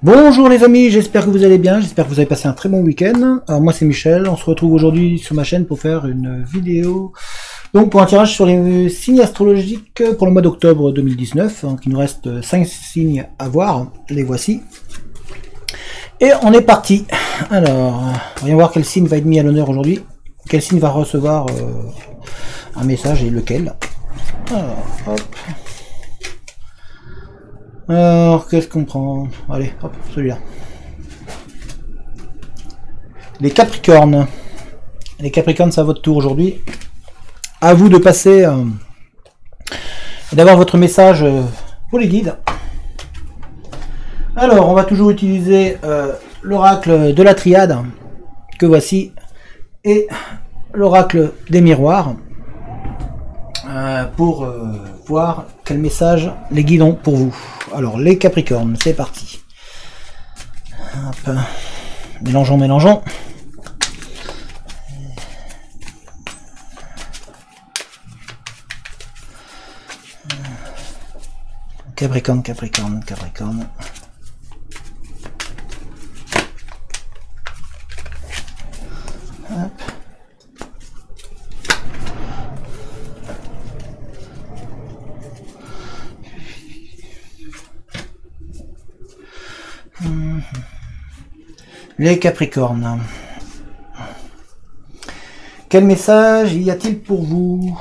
Bonjour les amis, j'espère que vous allez bien, j'espère que vous avez passé un très bon week-end. Alors moi c'est Michel, on se retrouve aujourd'hui sur ma chaîne pour faire une vidéo donc pour un tirage sur les signes astrologiques pour le mois d'octobre 2019. Donc il nous reste 5 signes à voir, les voici. Et on est parti. Alors, voyons voir quel signe va être mis à l'honneur aujourd'hui, quel signe va recevoir un message et lequel. Alors, hop. Alors, qu'est-ce qu'on prend? Allez, hop, celui-là. Les Capricornes. Les Capricornes, c'est à votre tour aujourd'hui. À vous de passer et d'avoir votre message pour les guides. Alors, on va toujours utiliser l'oracle de la triade, que voici, et l'oracle des miroirs, pour voir quel message les guides ont pour vous. Alors, les Capricornes, c'est parti. Hop. Mélangeons, mélangeons. Capricorne, Capricorne, Capricorne. Hop. Les Capricornes. Quel message y a-t-il pour vous?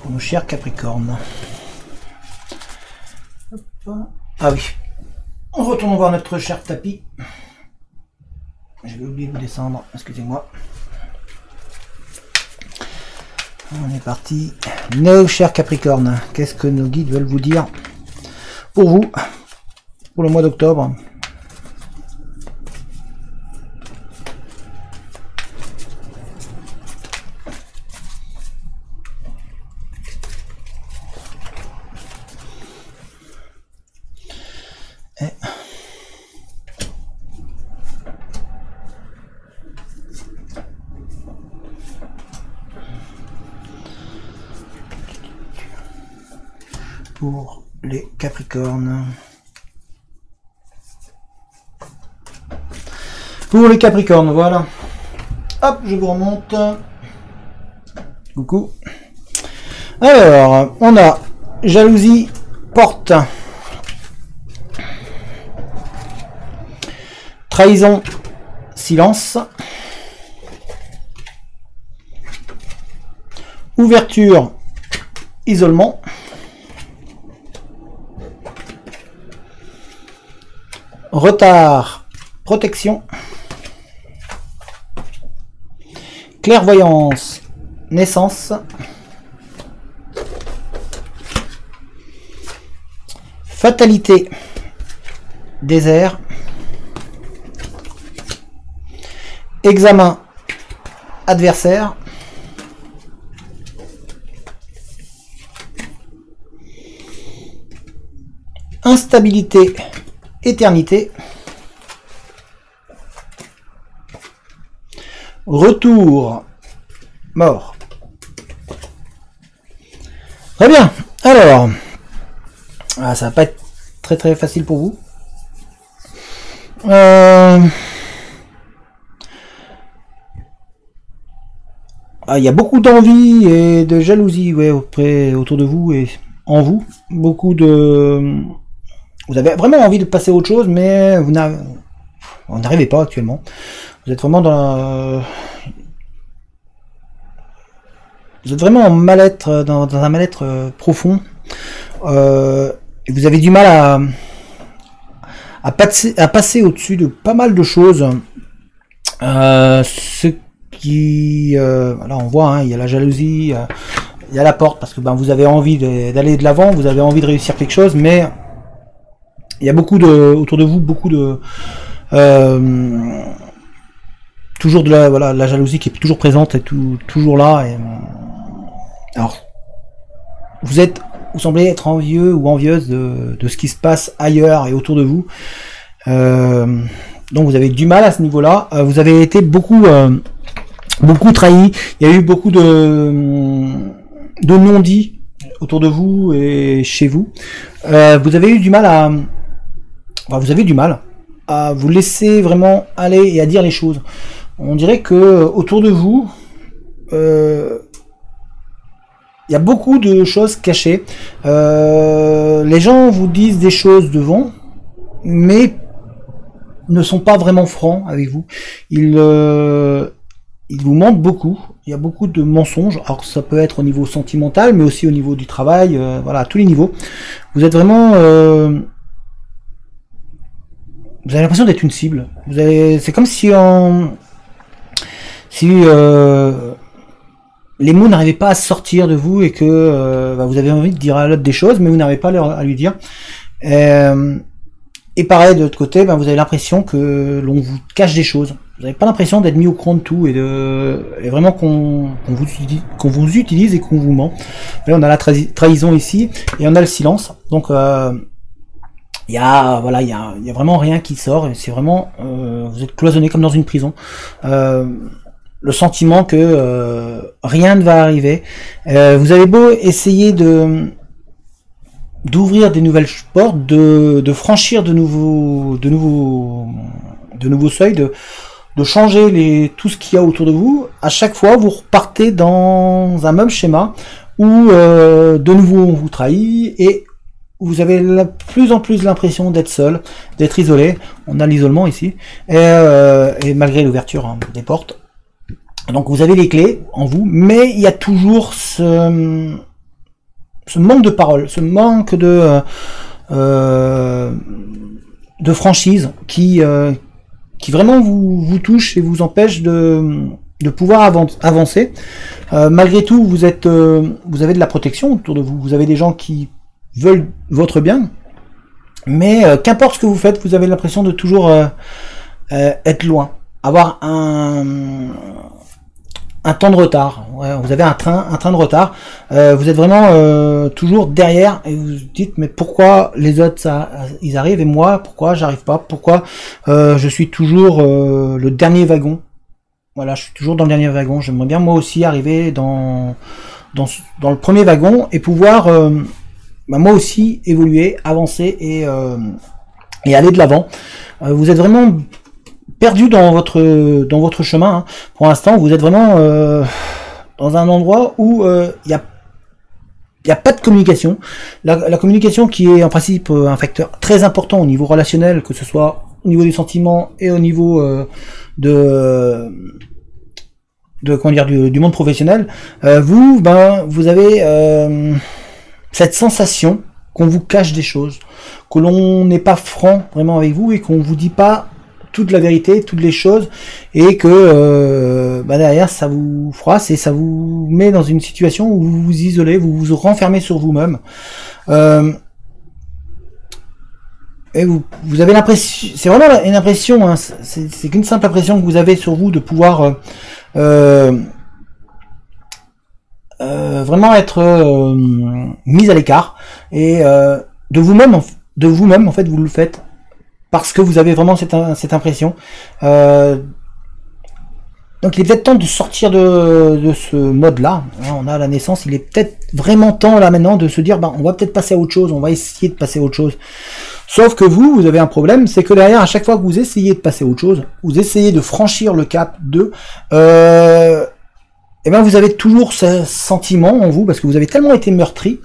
Pour nos chers Capricornes. Hop. Ah oui. On retourne voir notre cher tapis. J'avais oublié de vous descendre, excusez-moi. On est parti. Nos chers Capricornes, qu'est-ce que nos guides veulent vous dire pour vous, pour le mois d'octobre? Pour les Capricornes. Pour les Capricornes, voilà. Hop, je vous remonte. Coucou. Alors, on a jalousie, porte. Trahison, silence. Ouverture, isolement. Retard, protection. Clairvoyance, naissance. Fatalité, désert. Examen, adversaire. Instabilité, éternité. Retour, mort. Très bien. Alors, ça va pas être très facile pour vous. Il y a beaucoup d'envie et de jalousie, ouais, autour de vous et en vous. Beaucoup de... Vous avez vraiment envie de passer à autre chose, mais vous n'arrivez pas actuellement. Vous êtes vraiment dans vous êtes vraiment en mal-être, dans un mal-être profond. Et vous avez du mal à passer au-dessus de pas mal de choses. Ce qui... là on voit, hein, il y a la jalousie, il y a la porte, parce que vous avez envie d'aller de l'avant, vous avez envie de réussir quelque chose, mais il y a autour de vous beaucoup de... toujours de la jalousie qui est toujours présente et toujours là. Et, alors, vous semblez être envieux ou envieuse de ce qui se passe ailleurs et autour de vous. Donc vous avez du mal à ce niveau-là. Vous avez été beaucoup trahi. Il y a eu beaucoup de non-dits autour de vous et chez vous. Vous avez eu du mal à vous laisser vraiment aller et à dire les choses. On dirait que autour de vous, il y a beaucoup de choses cachées. Les gens vous disent des choses devant, mais ne sont pas vraiment francs avec vous. Ils vous mentent beaucoup. Il y a beaucoup de mensonges. Alors ça peut être au niveau sentimental, mais aussi au niveau du travail. Voilà, à tous les niveaux. Vous êtes vraiment... vous avez l'impression d'être une cible. C'est comme si les mots n'arrivaient pas à sortir de vous et que vous avez envie de dire à l'autre des choses, mais vous n'arrivez pas à lui dire. Et pareil, de l'autre côté, vous avez l'impression que l'on vous cache des choses. Vous n'avez pas l'impression d'être mis au courant de tout et vraiment qu'on vous utilise et qu'on vous ment. Là, on a la trahison ici et on a le silence. Donc, il y a vraiment rien qui sort. C'est vraiment, vous êtes cloisonné comme dans une prison. Le sentiment que rien ne va arriver. Vous avez beau essayer d'ouvrir des nouvelles portes, de franchir de nouveaux seuils, de changer tout ce qu'il y a autour de vous. À chaque fois, vous repartez dans un même schéma où de nouveau on vous trahit et vous avez de plus en plus l'impression d'être seul, d'être isolé. On a l'isolement ici et malgré l'ouverture des portes. Donc vous avez les clés en vous, mais il y a toujours ce manque de parole, ce manque de franchise qui vraiment vous touche et vous empêche de pouvoir avancer. Malgré tout, vous avez de la protection autour de vous. Vous avez des gens qui veulent votre bien, mais qu'importe ce que vous faites, vous avez l'impression de toujours être loin, avoir un temps de retard. Ouais, vous avez un train de retard. Vous êtes vraiment toujours derrière et vous vous dites mais pourquoi les autres ils arrivent et moi pourquoi j'arrive pas, pourquoi je suis toujours le dernier wagon. Voilà, je suis toujours dans le dernier wagon. J'aimerais bien moi aussi arriver dans le premier wagon et pouvoir moi aussi évoluer, avancer et aller de l'avant. Vous êtes vraiment perdu dans votre chemin. Hein. Pour l'instant, vous êtes vraiment dans un endroit où il y a pas de communication. La communication qui est en principe un facteur très important au niveau relationnel, que ce soit au niveau des sentiments et au niveau comment dire, du monde professionnel. Vous avez cette sensation qu'on vous cache des choses, que l'on n'est pas franc vraiment avec vous et qu'on vous dit pas toute la vérité, toutes les choses, et que derrière ça vous froisse et ça vous met dans une situation où vous vous isolez, vous vous renfermez sur vous-même. Et vous avez l'impression, c'est vraiment une impression, hein, c'est qu'une simple impression que vous avez sur vous de pouvoir vraiment être mis à l'écart et de vous-même en fait vous le faites parce que vous avez vraiment cette impression. Donc il est peut-être temps de sortir de ce mode-là. On a la naissance, il est peut-être vraiment temps là maintenant de se dire on va peut-être passer à autre chose, on va essayer de passer à autre chose. Sauf que vous avez un problème, c'est que derrière, à chaque fois que vous essayez de passer à autre chose, vous essayez de franchir le cap de... vous avez toujours ce sentiment en vous, parce que vous avez tellement été meurtri,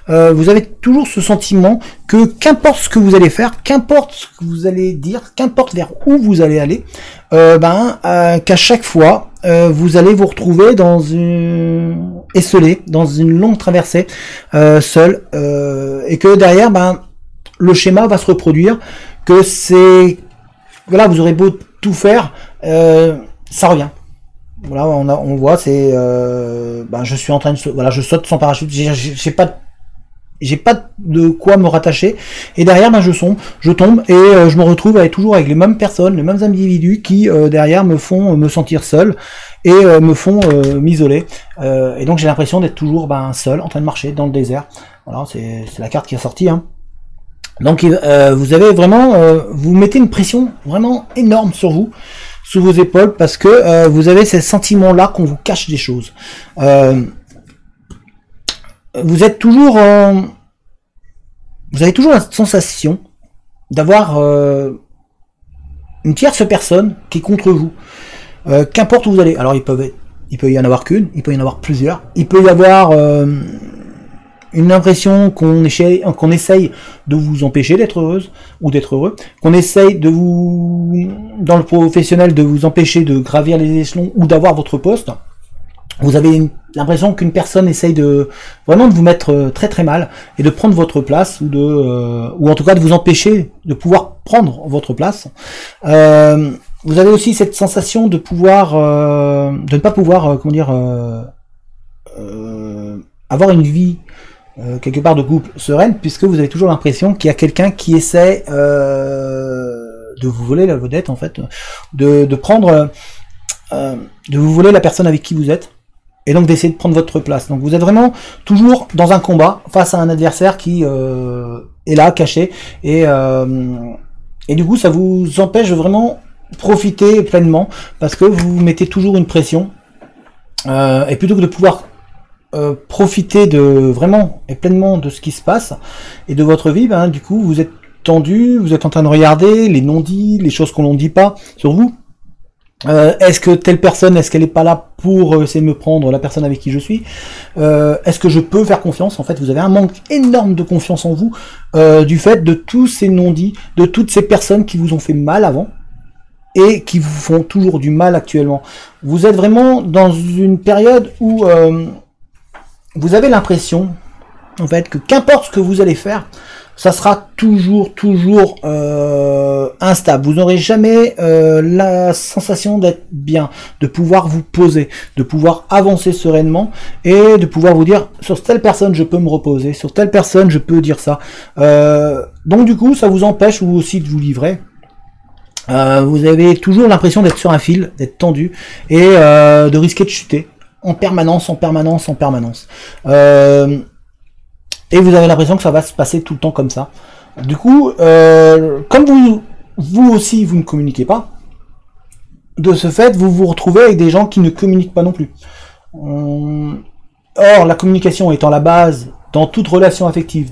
vous avez toujours ce sentiment que qu'importe ce que vous allez faire, qu'importe ce que vous allez dire, qu'importe vers où vous allez aller, qu'à chaque fois, vous allez vous retrouver esselé, dans une longue traversée, seul, et que derrière, le schéma va se reproduire, que vous aurez beau tout faire, ça revient. Voilà, on voit, c'est, je suis en train de, je saute sans parachute, j'ai pas de quoi me rattacher, et derrière, je tombe, et je me retrouve toujours avec les mêmes personnes, les mêmes individus qui, derrière, me font me sentir seul, et me font m'isoler, et donc j'ai l'impression d'être toujours, seul, en train de marcher dans le désert. Voilà, c'est la carte qui est sortie, hein. Donc vous avez vraiment, vous mettez une pression vraiment énorme sur vous, sous vos épaules, parce que vous avez ces sentiments-là qu'on vous cache des choses. Vous êtes toujours, vous avez toujours la sensation d'avoir une tierce personne qui est contre vous. Qu'importe où vous allez. Alors il peut y en avoir qu'une, il peut y en avoir plusieurs, il peut y avoir une impression qu'on essaye de vous empêcher d'être heureuse ou d'être heureux, qu'on essaye de vous, dans le professionnel, de vous empêcher de gravir les échelons ou d'avoir votre poste. Vous avez l'impression qu'une personne essaye de vraiment de vous mettre très très mal et de prendre votre place ou en tout cas de vous empêcher de pouvoir prendre votre place. Vous avez aussi cette sensation de pouvoir de ne pas pouvoir comment dire avoir une vie quelque part de couple sereine, puisque vous avez toujours l'impression qu'il y a quelqu'un qui essaie de vous voler la vedette, en fait, de vous voler la personne avec qui vous êtes, et donc d'essayer de prendre votre place. Donc vous êtes vraiment toujours dans un combat face à un adversaire qui est là, caché, et du coup ça vous empêche de vraiment profiter pleinement, parce que vous mettez toujours une pression, et plutôt que de pouvoir profiter de vraiment et pleinement de ce qui se passe et de votre vie, ben, du coup vous êtes tendu, vous êtes en train de regarder les non-dits, les choses qu'on ne dit pas sur vous. Est-ce que telle personne, est-ce qu'elle n'est pas là pour essayer de me prendre, la personne avec qui je suis? Est-ce que je peux faire confiance? En fait, vous avez un manque énorme de confiance en vous, du fait de tous ces non-dits, de toutes ces personnes qui vous ont fait mal avant et qui vous font toujours du mal actuellement. Vous êtes vraiment dans une période où vous avez l'impression, en fait, que qu'importe ce que vous allez faire, ça sera toujours instable. Vous n'aurez jamais la sensation d'être bien, de pouvoir vous poser, de pouvoir avancer sereinement et de pouvoir vous dire, sur telle personne je peux me reposer, sur telle personne je peux dire ça. Donc du coup, ça vous empêche vous aussi de vous livrer. Vous avez toujours l'impression d'être sur un fil, d'être tendu et de risquer de chuter en permanence. Et vous avez l'impression que ça va se passer tout le temps comme ça. Du coup, comme vous aussi, vous ne communiquez pas, de ce fait, vous vous retrouvez avec des gens qui ne communiquent pas non plus. Or, la communication étant la base dans toute relation affective,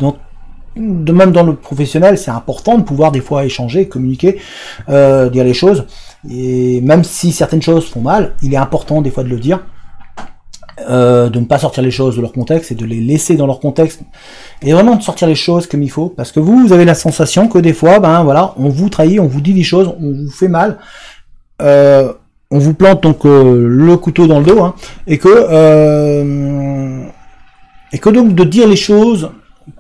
même dans le professionnel, c'est important de pouvoir des fois échanger, communiquer, dire les choses. Et même si certaines choses font mal, il est important des fois de le dire. De ne pas sortir les choses de leur contexte et de les laisser dans leur contexte et vraiment de sortir les choses comme il faut, parce que vous avez la sensation que des fois, ben voilà, on vous trahit, on vous dit des choses, on vous fait mal, on vous plante donc le couteau dans le dos, hein, et que donc de dire les choses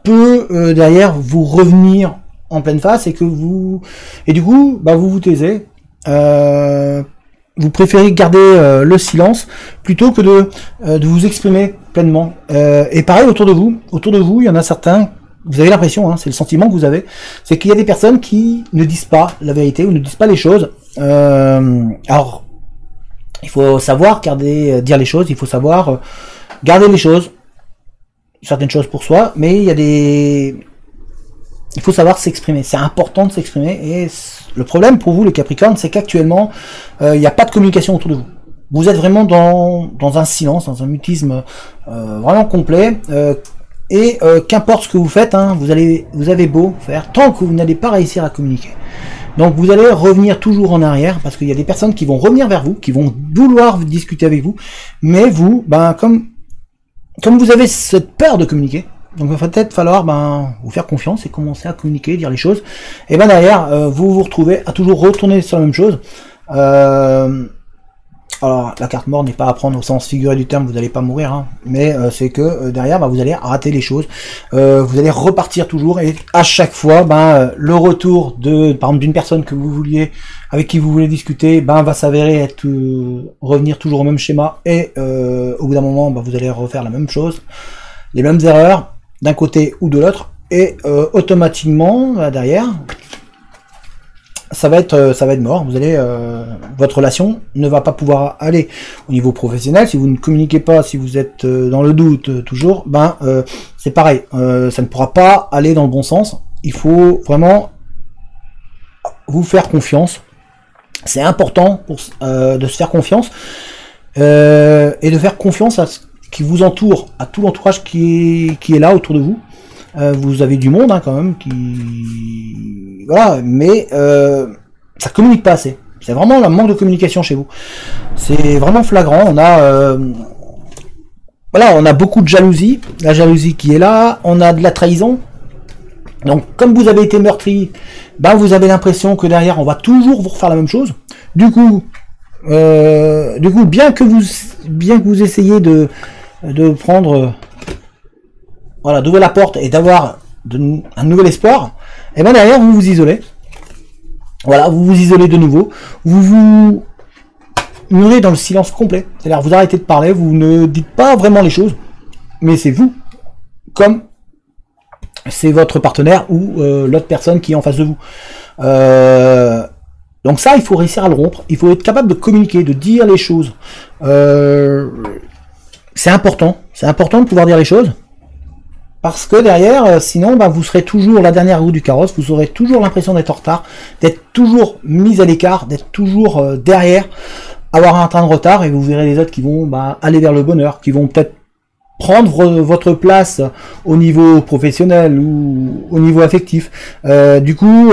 peut derrière vous revenir en pleine face et du coup bah vous vous taisez. Vous préférez garder le silence plutôt que de vous exprimer pleinement. Et pareil, autour de vous, il y en a certains, vous avez l'impression, hein, c'est le sentiment que vous avez, c'est qu'il y a des personnes qui ne disent pas la vérité ou ne disent pas les choses. Alors, il faut savoir dire les choses, il faut savoir garder les choses, certaines choses pour soi, mais il faut savoir s'exprimer. C'est important de s'exprimer. Et le problème pour vous, les Capricornes, c'est qu'actuellement, il n'y a pas de communication autour de vous. Vous êtes vraiment dans un silence, dans un mutisme vraiment complet. Et qu'importe ce que vous faites, hein, vous avez beau faire, tant que vous n'allez pas réussir à communiquer. Donc vous allez revenir toujours en arrière, parce qu'il y a des personnes qui vont revenir vers vous, qui vont vouloir discuter avec vous. Mais vous, ben, comme vous avez cette peur de communiquer, donc il va peut-être falloir vous faire confiance et commencer à communiquer, dire les choses. Et ben derrière, vous vous retrouvez à toujours retourner sur la même chose. Alors la carte mort n'est pas à prendre au sens figuré du terme, vous n'allez pas mourir, hein, mais c'est que derrière vous allez rater les choses, vous allez repartir toujours, et à chaque fois le retour par exemple d'une personne que vous vouliez, avec qui vous voulez discuter, va s'avérer être revenir toujours au même schéma, et au bout d'un moment vous allez refaire la même chose, les mêmes erreurs d'un côté ou de l'autre, et automatiquement derrière ça va être mort. Vous allez votre relation ne va pas pouvoir aller au niveau professionnel si vous ne communiquez pas, si vous êtes dans le doute toujours, c'est pareil, ça ne pourra pas aller dans le bon sens, il faut vraiment vous faire confiance. C'est important de se faire confiance et de faire confiance à ce qui vous entoure, à tout l'entourage qui est là autour de vous. Vous avez du monde quand même voilà, mais ça communique pas assez. C'est vraiment un manque de communication chez vous. C'est vraiment flagrant. On a on a beaucoup de jalousie, la jalousie qui est là. On a de la trahison. Donc, comme vous avez été meurtri, vous avez l'impression que derrière, on va toujours vous refaire la même chose. Du coup, bien que vous essayez de prendre, d'ouvrir la porte et d'avoir un nouvel espoir, et derrière, vous vous isolez. Voilà, vous vous isolez de nouveau. Vous vous murez dans le silence complet. C'est-à-dire, vous arrêtez de parler, vous ne dites pas vraiment les choses, mais c'est vous, comme c'est votre partenaire ou l'autre personne qui est en face de vous. Donc ça, il faut réussir à le rompre. Il faut être capable de communiquer, de dire les choses. C'est important. C'est important de pouvoir dire les choses. Parce que derrière, sinon, vous serez toujours la dernière roue du carrosse. Vous aurez toujours l'impression d'être en retard, d'être toujours mis à l'écart, d'être toujours derrière, avoir un train de retard. Et vous verrez les autres qui vont aller vers le bonheur, qui vont peut-être prendre votre place au niveau professionnel ou au niveau affectif. Du coup,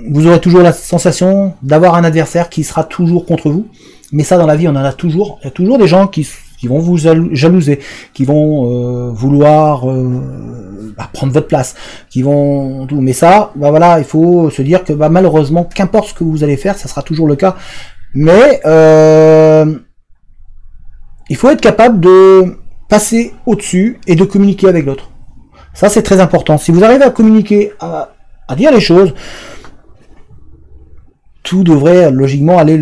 vous aurez toujours la sensation d'avoir un adversaire qui sera toujours contre vous. Mais ça, dans la vie, on en a toujours. Il y a toujours des gens qui vont vous jalouser, qui vont vouloir prendre votre place, qui vont tout. Mais ça, voilà, il faut se dire que malheureusement, qu'importe ce que vous allez faire, ça sera toujours le cas. Mais il faut être capable de passer au-dessus et de communiquer avec l'autre. Ça, c'est très important. Si vous arrivez à communiquer, à dire les choses, tout devrait logiquement aller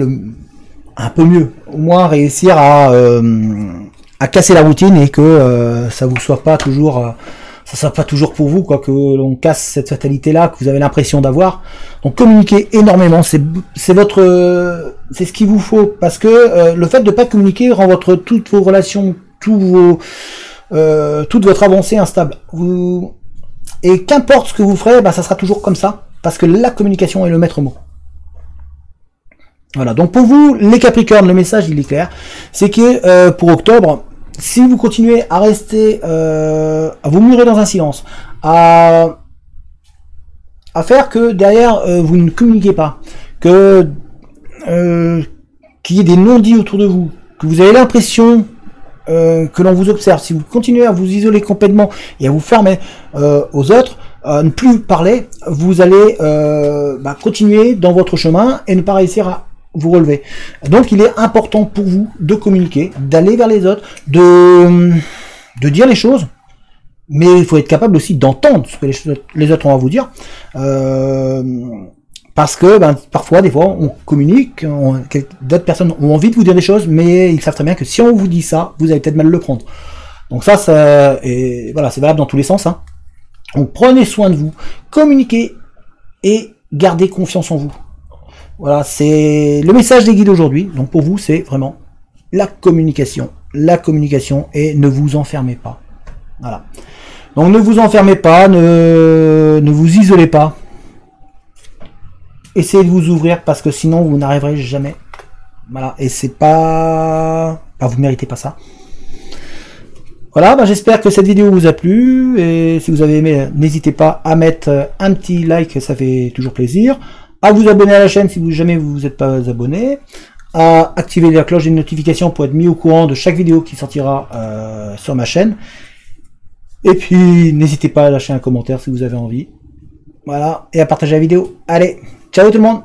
un peu mieux. Au moins réussir à casser la routine et que ça vous soit pas toujours... ça soit pas toujours pour vous, que l'on casse cette fatalité-là que vous avez l'impression d'avoir. Donc communiquez énormément, c'est ce qu'il vous faut, parce que le fait de pas communiquer rend toutes vos relations, toute votre avancée instable. Et qu'importe ce que vous ferez, ça sera toujours comme ça, parce que la communication est le maître mot. Voilà, donc pour vous, les Capricornes, le message il est clair, c'est que pour octobre, si vous continuez à rester, à vous murer dans un silence, à faire que derrière vous ne communiquez pas, qu'il y ait des non-dits autour de vous, que vous avez l'impression que l'on vous observe, si vous continuez à vous isoler complètement et à vous fermer aux autres, ne plus parler, vous allez continuer dans votre chemin et ne pas réussir à vous relever. Donc il est important pour vous de communiquer, d'aller vers les autres, de dire les choses, mais il faut être capable aussi d'entendre ce que les autres ont à vous dire, parce que parfois, des fois, on communique, d'autres personnes ont envie de vous dire des choses, mais ils savent très bien que si on vous dit ça, vous allez peut-être mal le prendre. Donc et voilà, c'est valable dans tous les sens. Donc prenez soin de vous, communiquez et gardez confiance en vous. Voilà, c'est le message des guides aujourd'hui. Donc pour vous, c'est vraiment la communication et ne vous enfermez pas. Voilà. Donc ne vous enfermez pas, ne vous isolez pas. Essayez de vous ouvrir parce que sinon vous n'arriverez jamais. Voilà, et c'est pas... vous méritez pas ça. Voilà, j'espère que cette vidéo vous a plu. Et si vous avez aimé, n'hésitez pas à mettre un petit like, ça fait toujours plaisir. À vous abonner à la chaîne si jamais vous n'êtes pas abonné, à activer la cloche des notifications pour être mis au courant de chaque vidéo qui sortira sur ma chaîne. Et puis n'hésitez pas à lâcher un commentaire si vous avez envie. Voilà, et à partager la vidéo. Allez, ciao tout le monde!